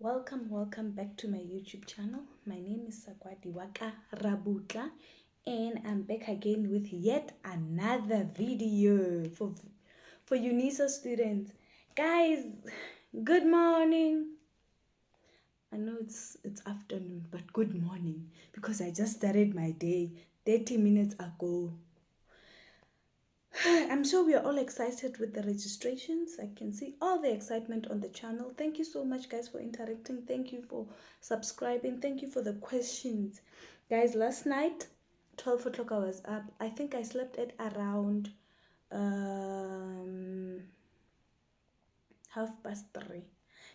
Welcome back to my YouTube channel. My name is Sakwadi Waka Rabutla, and I'm back again with yet another video for UNISA students. Guys, good morning. I know it's afternoon, but good morning because I just started my day 30 minutes ago. I'm sure we are all excited with the registrations. I can see all the excitement on the channel. Thank you so much, guys, for interacting. Thank you for subscribing. Thank you for the questions. Guys, last night, 12 o'clock, I was up. I think I slept at around 3:30.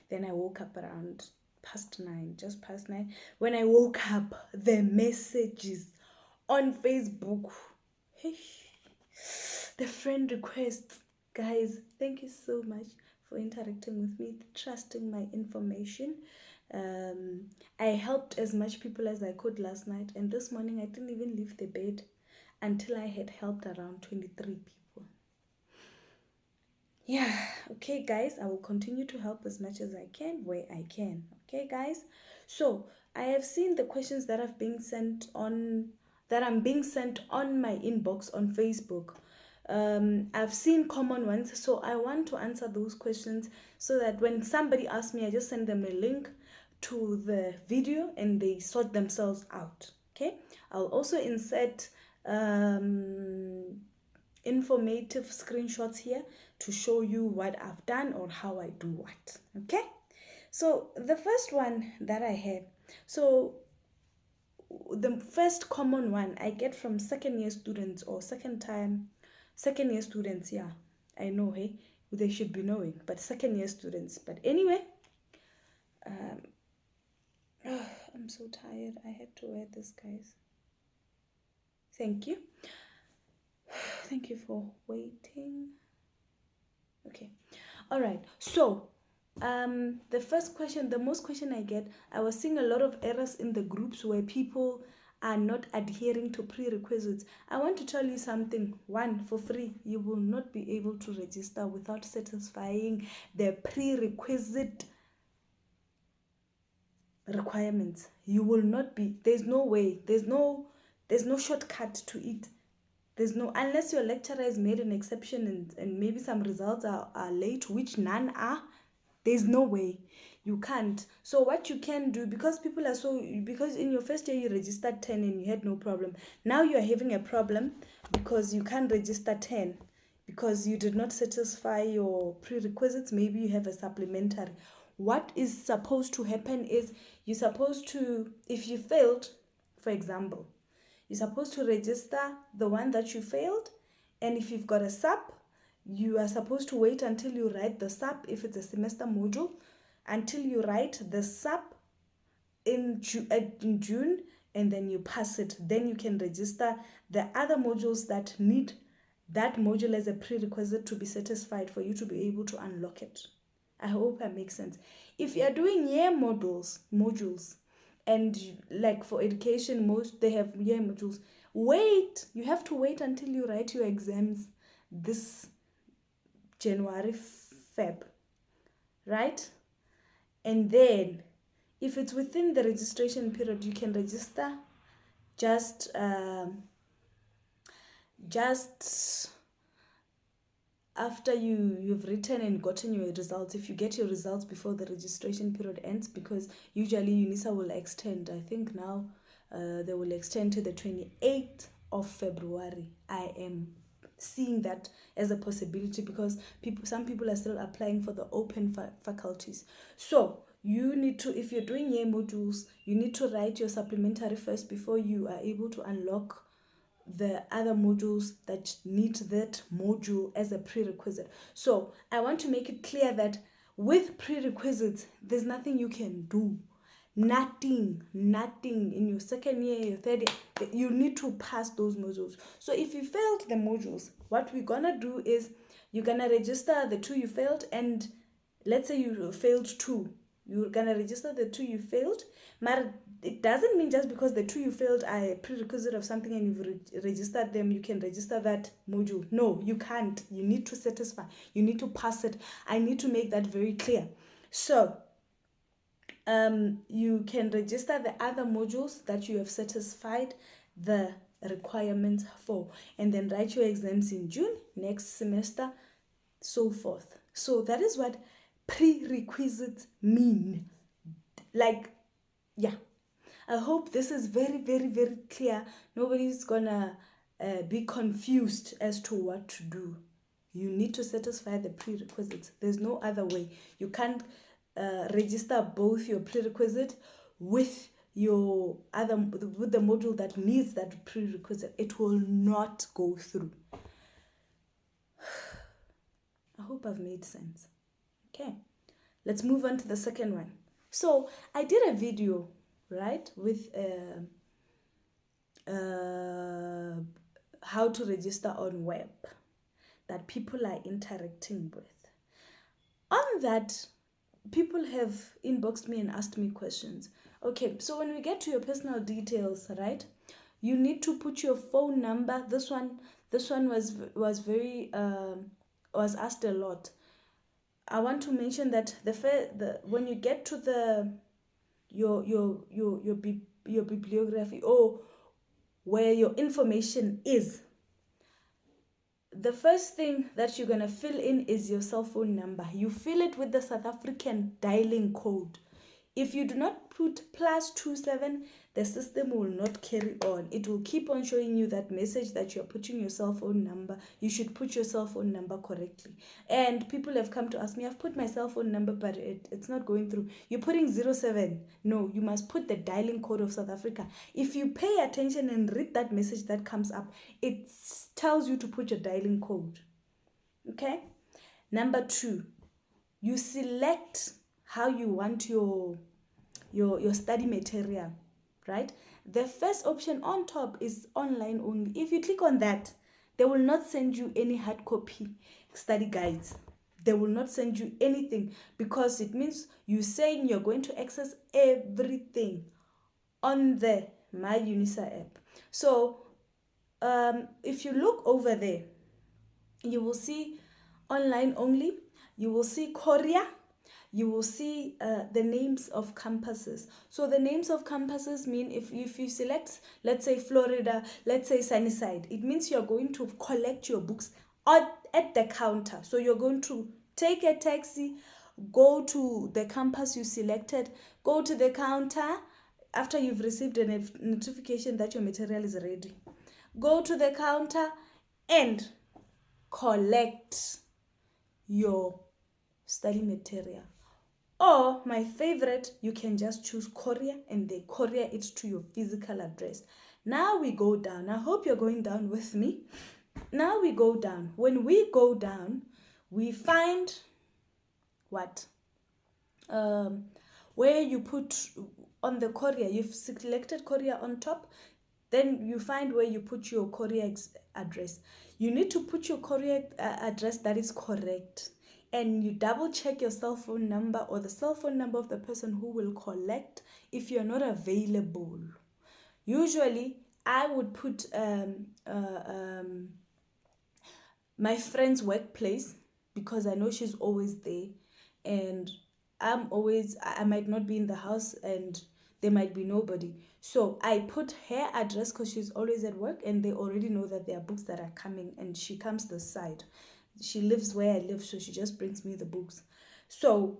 Then I woke up around past 9, just past 9. When I woke up, the messages on Facebook. Hey, the friend requests. Guys, thank you so much for interacting with me, trusting my information. I helped as much people as I could last night, and this morning I didn't even leave the bed until I had helped around 23 people. Yeah, okay guys, I will continue to help as much as I can where I can. Okay guys, so I have seen the questions that I'm being sent on my inbox on Facebook. I've seen common ones, so I want to answer those questions so that when somebody asks me, I just send them a link to the video and they sort themselves out. Okay, I'll also insert informative screenshots here to show you what I've done or how I do what. Okay, so the first one that I had, so the first common one I get from second year students or second year students. Yeah, I know, hey, they should be knowing, but second year students. But anyway, I'm so tired. I had to wear this, guys. Thank you. Thank you for waiting. Okay. All right. So, the first question, the most question I get, I was seeing a lot of errors in the groups where people are not adhering to prerequisites. I want to tell you something. One, for free, you will not be able to register without satisfying the prerequisite requirements. You will not be, there's no way, there's no shortcut to it. There's no, unless your lecturer has made an exception and maybe some results are late, which none are, there's no way. You can't. So what you can do, because in your first year you registered 10 and you had no problem. Now you are having a problem because you can't register 10 because you did not satisfy your prerequisites. Maybe you have a supplementary. What is supposed to happen is you're supposed to, if you failed, for example, you're supposed to register the one that you failed, and if you've got a sub, you are supposed to wait until you write the sub if it's a semester module, until you write the sub in June, and then you pass it. Then you can register the other modules that need that module as a prerequisite to be satisfied for you to be able to unlock it. I hope that makes sense. If you're doing year modules, and like for education, most they have year modules, you have to wait until you write your exams this January, Feb, right? And then if it's within the registration period, you can register just after you've written and gotten your results. If you get your results before the registration period ends, because usually UNISA will extend, I think now they will extend to the 28th of February. I am seeing that as a possibility because some people are still applying for the open faculties. So you need to, if you're doing year modules, you need to write your supplementary first before you are able to unlock the other modules that need that module as a prerequisite. So I want to make it clear that with prerequisites, there's nothing you can do. Nothing in your second year, your third year. You need to pass those modules. So if you failed the modules, what we're gonna do is you're gonna register the 2 you failed, and let's say you failed 2. You're gonna register the 2 you failed, but it doesn't mean just because the 2 you failed are a prerequisite of something and you've registered them, you can register that module. No, you can't. You need to satisfy. You need to pass it. I need to make that very clear. So You can register the other modules that you have satisfied the requirements for, and then write your exams in June next semester, so forth. So that is what prerequisites mean. Like, yeah, I hope this is very, very, very clear. Nobody's gonna be confused as to what to do. You need to satisfy the prerequisites. There's no other way. You can't register both your prerequisite with your other, with the module that needs that prerequisite. It will not go through. I hope I've made sense. Okay, let's move on to the second one. So I did a video, right, with how to register on web that people are interacting with. On that, people have inboxed me and asked me questions. Okay, so when we get to your personal details, right, you need to put your phone number. This one was very was asked a lot. I want to mention that the when you get to the your bibliography, or where your information is, the first thing that you're going to fill in is your cell phone number. You fill it with the South African dialing code. If you do not put +27, the system will not carry on. It will keep on showing you that message that you're putting your cell phone number. You should put your cell phone number correctly. And people have come to ask me, I've put my cell phone number, but it's not going through. You're putting 07. No, you must put the dialing code of South Africa. If you pay attention and read that message that comes up, it tells you to put your dialing code. Okay? Number 2, you select how you want your study material, right? The first option on top is online only. If you click on that, they will not send you any hard copy study guides. They will not send you anything, because it means you're saying you're going to access everything on the My UNISA app. So if you look over there, you will see online only, you will see Korea, you will see the names of campuses. So the names of campuses mean if you select, let's say Florida, let's say Sunnyside, it means you're going to collect your books at the counter. So you're going to take a taxi, go to the campus you selected, go to the counter after you've received a notification that your material is ready. Go to the counter and collect your study material. Or my favorite, you can just choose courier and they courier it to your physical address. Now we go down. I hope you're going down with me. Now we go down. When we go down, we find what? Where you put on the courier, you've selected courier on top, then you find where you put your courier address. You need to put your courier address that is correct. And you double check your cell phone number or the cell phone number of the person who will collect if you're not available. Usually, I would put my friend's workplace, because I know she's always there, and I might not be in the house and there might be nobody. So I put her address because she's always at work and they already know that there are books that are coming, and she comes this side. She lives where I live, so she just brings me the books. So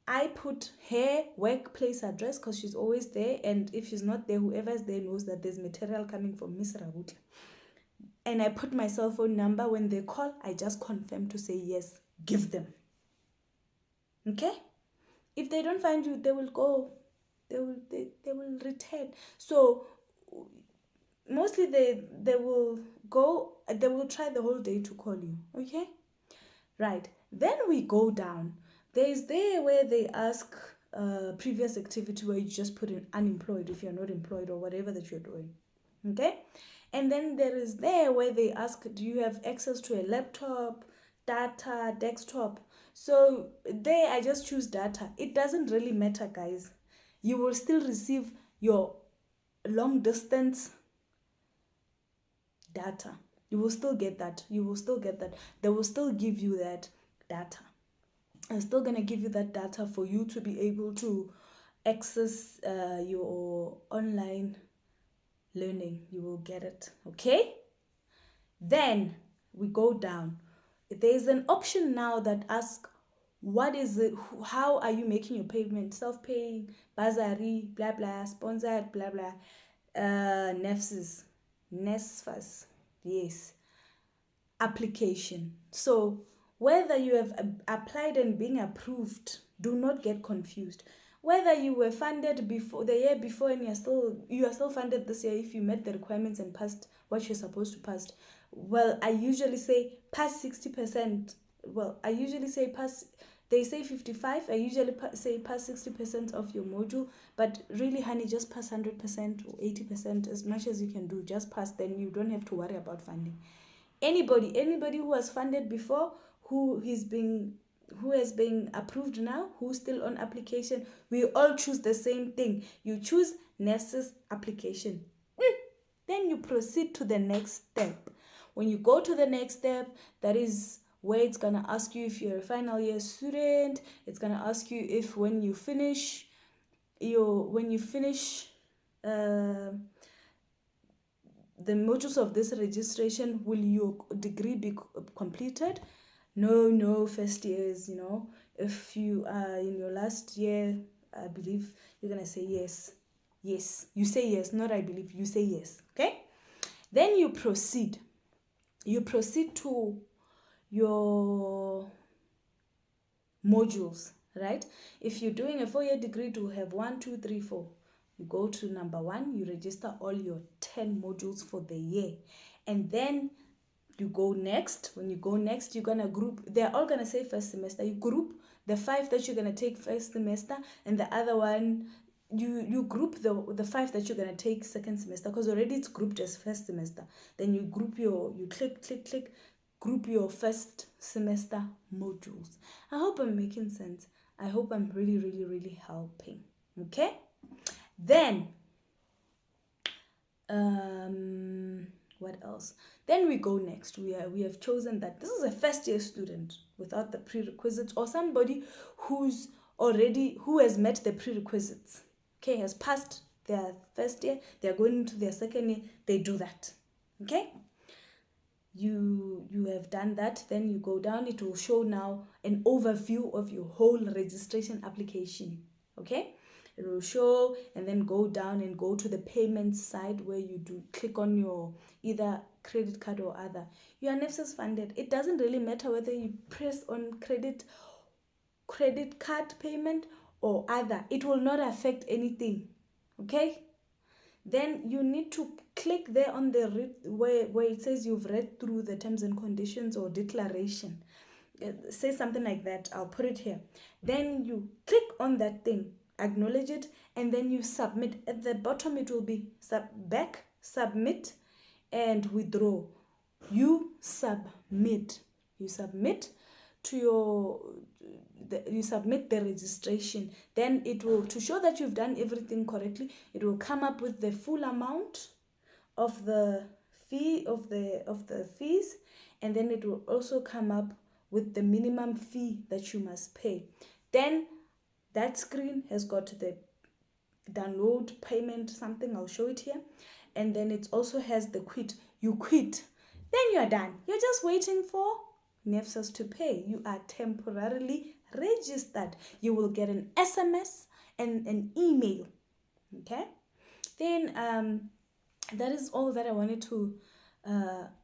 I put her workplace address because she's always there, and if she's not there, whoever's there knows that there's material coming from Miss Rabuti. And I put my cell phone number. When they call, I just confirm to say yes, give them. Okay? If they don't find you, they will go. They will return. So mostly they will go, they will try the whole day to call you. Okay? Right. Then we go down. There is there where they ask previous activity, where you just put in unemployed if you're not employed or whatever that you're doing. Okay? And then there is there where they ask, do you have access to a laptop, data, desktop? So there I just choose data. It doesn't really matter, guys. You will still receive your long distance data. You will still get that. You will still get that. They will still give you that data. I'm still going to give you that data for you to be able to access your online learning. You will get it. Okay, then we go down. There's an option now that asks, what is it, how are you making your payment? Self-paying, bursary, blah blah, sponsored, blah blah, NSFAS, yes, application. So whether you have applied and being approved, do not get confused. Whether you were funded before the year before and you are still funded this year, if you met the requirements and passed what you're supposed to pass, well, I usually say pass 60%. Well, I usually say pass, they say 55, I usually say pass 60% of your module, but really, honey, just pass 100% or 80%, as much as you can do, just pass, then you don't have to worry about funding. Anybody who was funded before, who has been approved now, who's still on application, we all choose the same thing. You choose NSFAS application. Then you proceed to the next step. When you go to the next step, that is where it's gonna ask you if you're a final year student. It's gonna ask you if when you finish the modules of this registration, will your degree be completed? No, first years, if you are in your last year, I believe you're gonna say yes. Yes, you say yes, not I believe, you say yes. Okay, then you proceed to your modules, right? If you're doing a 4-year degree, to have 1, 2, 3, 4, you go to number 1, you register all your 10 modules for the year, and then you go next. When you go next, you're gonna group, they're all gonna say first semester, you group the 5 that you're gonna take first semester, and the other one you group the 5 that you're gonna take second semester, because already it's grouped as first semester. Then you group you click group your first semester modules. I hope I'm making sense. I hope I'm really helping. Okay, then what else? Then we go next. We have chosen that this is a first year student without the prerequisites, or somebody who has met the prerequisites. Okay, has passed their first year, they're going into their second year, they do that. Okay, you have done that. Then you go down, it will show now an overview of your whole registration application. Okay, it will show, and then go down and go to the payments side, where you do click on your either credit card or other. You are NSFAS funded. It doesn't really matter whether you press on credit card payment or other, it will not affect anything. Okay, then you need to click there on the where it says you've read through the terms and conditions or declaration. Say something like that. I'll put it here. Then you click on that thing, acknowledge it, and then you submit. At the bottom it will be back, submit, and withdraw. You submit to you submit the registration. Then it will, to show that you've done everything correctly, it will come up with the full amount of the fee of the fees, and then it will also come up with the minimum fee that you must pay. Then that screen has got the download payment something, I'll show it here, and then it also has the quit. You quit, then you are done. You're just waiting for NSFAS to pay. You are temporarily registered. You will get an SMS and an email. Okay, then that is all that I wanted to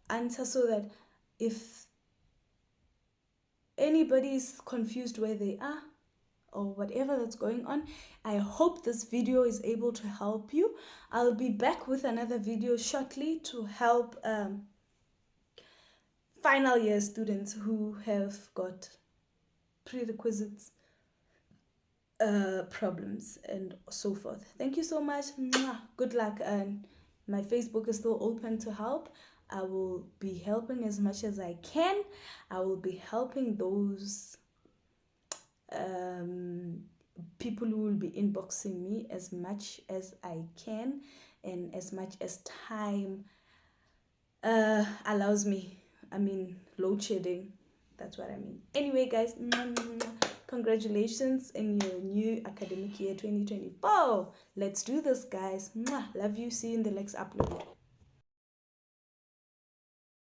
answer, so that if anybody is confused where they are or whatever that's going on, I hope this video is able to help you. I'll be back with another video shortly to help final year students who have got prerequisites problems and so forth. Thank you so much. Good luck, and my Facebook is still open to help. I will be helping as much as I can. I will be helping those people who will be inboxing me as much as I can, and as much as time allows me. I mean, load shedding, that's what I mean. Anyway, guys, Congratulations in your new academic year 2024. Let's do this, guys. Mwah. Love you. See you in the next upload.